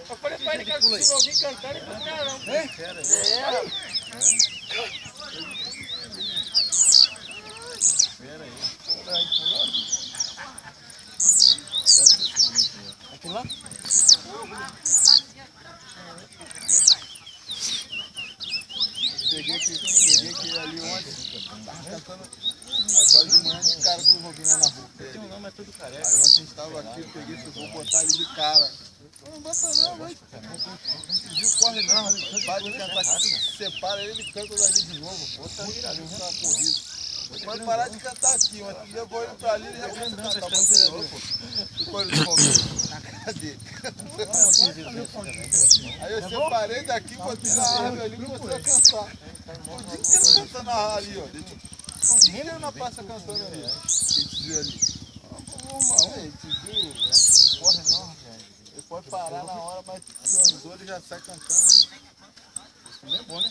Eu falei pra ele que se não ouvir cantar, ele não vai não. Aqui lá? Peguei aqui ali ontem, cantando agora de manhã de cara com o Robinho lá na rua. Tem um nome, é tudo careca. Aí ontem a gente tava aqui, eu peguei e vou botar ele de cara. Não bota não, mas não corre não. Para de cantar aqui, separa ele e canta ali de novo. Bota ali, vamos dar uma corrida. Pode parar de cantar aqui, mas levou ele pra ali e já começa a cantar. Bota ele ali. Ficou ele de Robinho na cara dele. Aí eu separei daqui, botei na árvore ali e comecei a cantar. O dia inteiro cantando ali, ó. O dia inteiro na praça cantando ali. Esse viu ali. Esse viu, não corre não, velho. Ele pode parar na hora, mas cansou, ele já sai cantando. Isso também é bom, né?